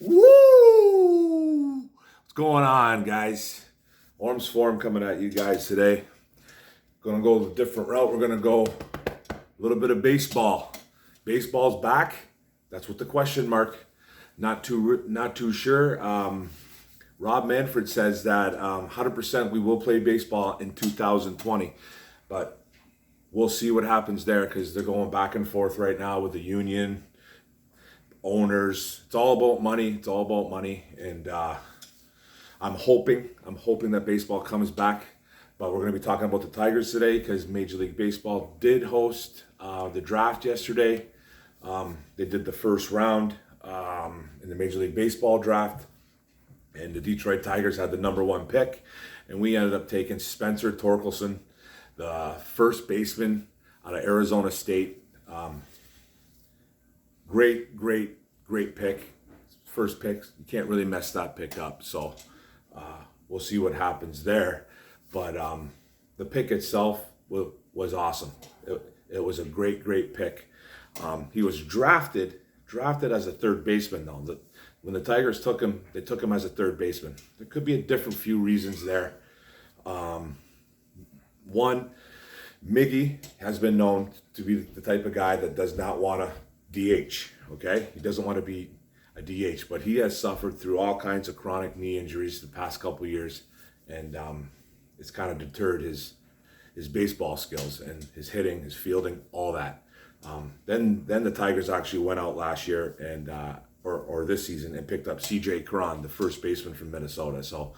Woo! What's going on, guys? Orms Forum coming at you guys today. Gonna go a different route. We're gonna go a little bit of baseball. Baseball's back. That's what the question mark. Not too sure. Rob Manfred says that 100% we will play baseball in 2020, but we'll see what happens there because they're going back and forth right now with the union owners. It's all about money. It's all about money, and I'm hoping that baseball comes back. But we're going to be talking about the Tigers today because Major League Baseball did host the draft yesterday. They did the first round in the Major League Baseball draft, and the Detroit Tigers had the number one pick, and we ended up taking Spencer Torkelson, the first baseman out of Arizona State. Great pick. First pick, you can't really mess that pick up. So we'll see what happens there. But the pick itself was awesome. It was a great pick. He was drafted as a third baseman though. When the Tigers took him, they took him as a third baseman. There could be a different few reasons there. One, Miggy has been known to be the type of guy that does not want to DH, okay? He doesn't want to be a DH, but he has suffered through all kinds of chronic knee injuries the past couple of years, and it's kind of deterred his baseball skills and his hitting, his fielding, all that. Then the Tigers actually went out last year and or this season and picked up C.J. Cron, the first baseman from Minnesota. So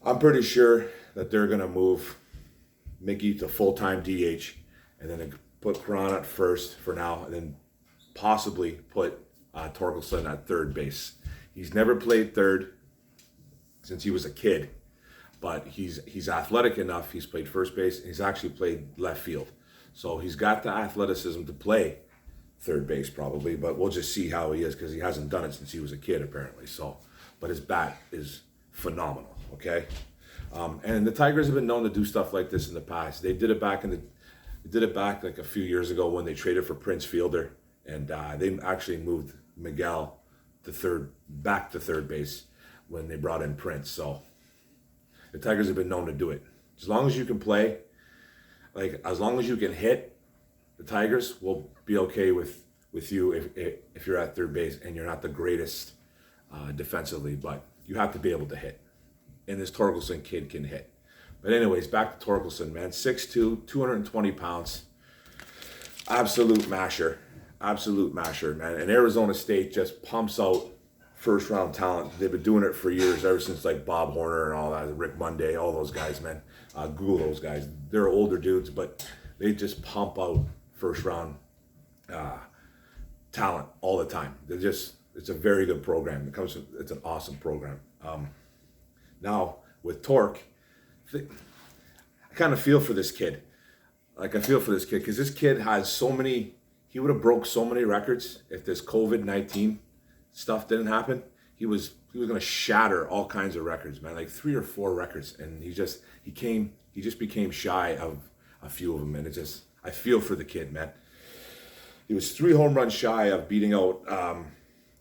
I'm pretty sure that they're going to move Mickey to full-time DH and then put Cron at first for now, and then possibly put Torkelson at third base. He's never played third since he was a kid, but he's athletic enough. He's played first base, and he's actually played left field. So he's got the athleticism to play third base probably, but we'll just see how he is because he hasn't done it since he was a kid apparently. So, but his bat is phenomenal, okay? And the Tigers have been known to do stuff like this in the past. They did it back like a few years ago when they traded for Prince Fielder, and they actually moved Miguel back to third base when they brought in Prince. So the Tigers have been known to do it. As long as you can play, as long as you can hit, the Tigers will be okay with you if you're at third base and you're not the greatest defensively, but you have to be able to hit. And this Torkelson kid can hit. But anyways, back to Torkelson, man. 6'2", 220 pounds. Absolute masher, man. And Arizona State just pumps out first-round talent. They've been doing it for years, ever since like Bob Horner and all that, Rick Monday, all those guys, man. Google those guys. They're older dudes, but they just pump out first-round talent all the time. It's a very good program. It's an awesome program. Now, with Torque, I kind of feel for this kid. I feel for this kid because this kid has he would have broke so many records if this COVID-19 stuff didn't happen. He was going to shatter all kinds of records, man, like 3 or 4 records. And he just became shy of a few of them. And I feel for the kid, man. He was 3 home runs shy of beating out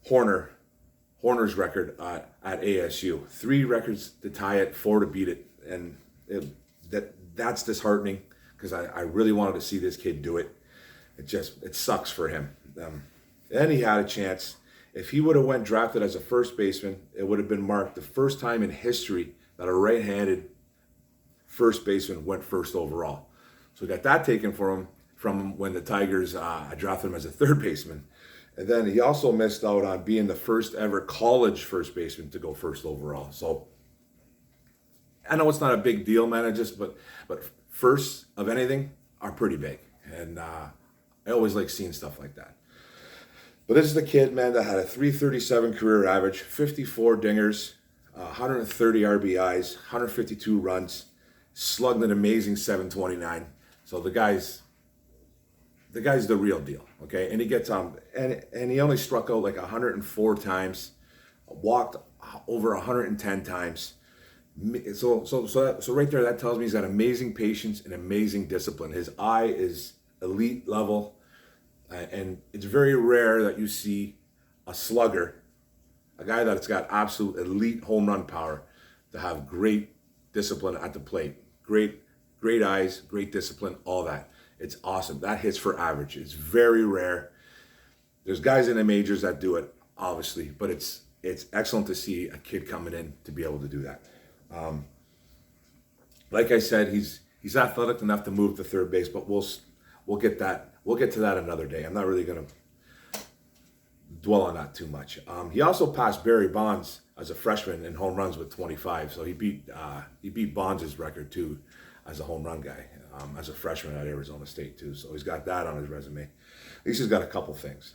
Horner's record at ASU. 3 records to tie it, 4 to beat it, and that's disheartening because I really wanted to see this kid do it. It sucks for him. Then he had a chance. If he would have went drafted as a first baseman, it would have been marked the first time in history that a right-handed first baseman went first overall. So we got that taken from him when the Tigers drafted him as a third baseman. And then he also missed out on being the first ever college first baseman to go first overall. So I know it's not a big deal, man. But firsts of anything are pretty big, and I always like seeing stuff like that. But this is the kid, man, that had a 337 career average, 54 dingers, 130 RBIs, 152 runs, slugged an amazing 729. So the guy's the real deal, okay? And he gets and he only struck out like 104 times, walked over 110 times. So right there, that tells me he's got amazing patience and amazing discipline. His eye is elite level, and it's very rare that you see a slugger a guy that's got absolute elite home run power, to have great discipline at the plate, great eyes, great discipline, all that. It's awesome. That hits for average. It's very rare. There's guys in the majors that do it, obviously, but it's excellent to see a kid coming in to be able to do that. Like I said, he's athletic enough to move to third base, but we'll get to that another day. I'm not really going to dwell on that too much. He also passed Barry Bonds as a freshman in home runs with 25, so he beat Bonds' record too as a home run guy, as a freshman at Arizona State too. So he's got that on his resume. At least he's got a couple things.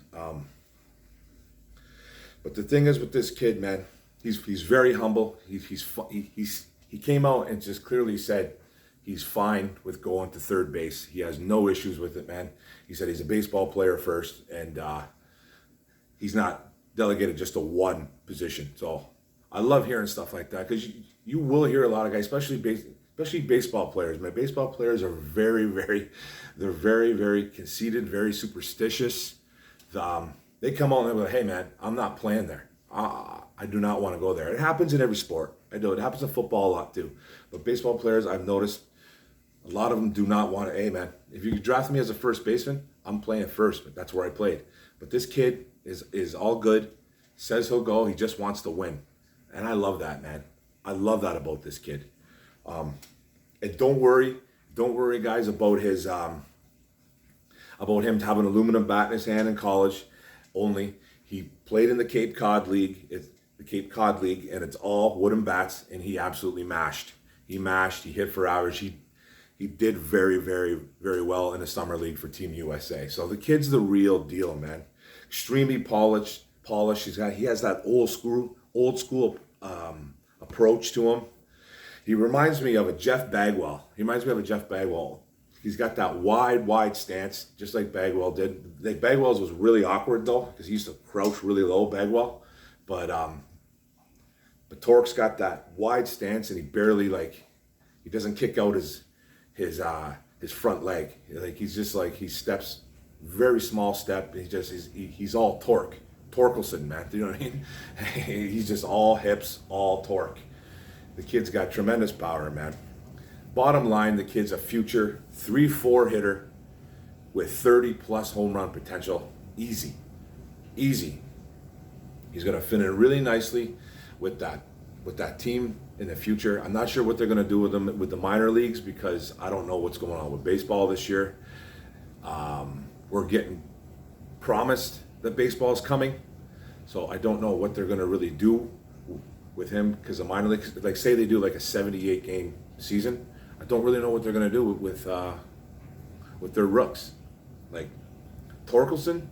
But the thing is with this kid, man, he's very humble. He came out and just clearly said he's fine with going to third base. He has no issues with it, man. He said he's a baseball player first, and he's not delegated just to one position. So I love hearing stuff like that, because you will hear a lot of guys, especially baseball players. Man, baseball players are very conceited, very superstitious. They come out and they're like, hey man, I'm not playing there. I do not want to go there. It happens in every sport. I know it happens in football a lot too. But baseball players, I've noticed, a lot of them do not want to, hey man, if you draft me as a first baseman, I'm playing first, but that's where I played. But this kid is all good, says he'll go, he just wants to win. And I love that, man. I love that about this kid. And don't worry guys about his about him having an aluminum bat in his hand in college only. He played in the Cape Cod League. It's the Cape Cod League, and it's all wooden bats, and he absolutely mashed. He hit for average. He did very well in the summer league for Team USA. So the kid's the real deal, man. Extremely polished. He has that old school approach to him. He reminds me of a Jeff Bagwell. He's got that wide stance, just like Bagwell did. Like Bagwell's was really awkward though, because he used to crouch really low, Bagwell. But Tork's got that wide stance, and he doesn't kick out his front leg. Like he steps very small step. He's all Torkelson, man. Do you know what I mean? He's just all hips, all torque. The kid's got tremendous power, man. Bottom line, the kid's a future 3-4 hitter with 30 plus home run potential. Easy. He's going to fit in really nicely with that team in the future. I'm not sure what they're going to do with him with the minor leagues, because I don't know what's going on with baseball this year. We're getting promised that baseball is coming, so I don't know what they're going to really do with him, because the minor leagues, like say they do like a 78 game season, I don't really know what they're going to do with their rooks. Like Torkelson,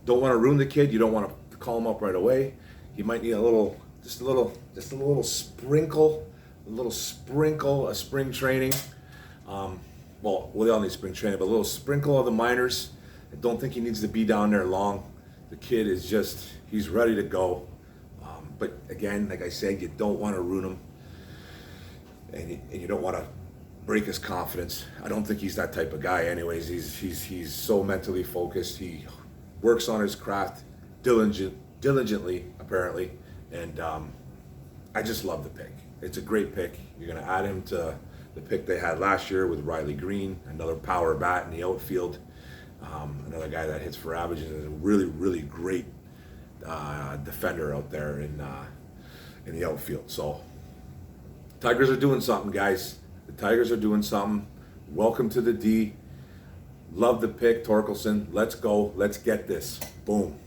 don't want to ruin the kid. You don't want to call him up right away. He might need a little sprinkle of spring training. Well, we all need spring training, but a little sprinkle of the minors. I don't think he needs to be down there long. The kid is he's ready to go. But again, like I said, you don't want to ruin him, and you don't want to break his confidence. I don't think he's that type of guy. Anyways, he's so mentally focused. He works on his craft diligently, apparently, and I just love the pick. It's a great pick. You're going to add him to the pick they had last year with Riley Green, another power bat in the outfield, another guy that hits for averages, and a really great defender out there in the outfield. So Tigers are doing something, guys. The Tigers are doing something. Welcome to the D. Love the pick, Torkelson. Let's go. Let's get this. Boom.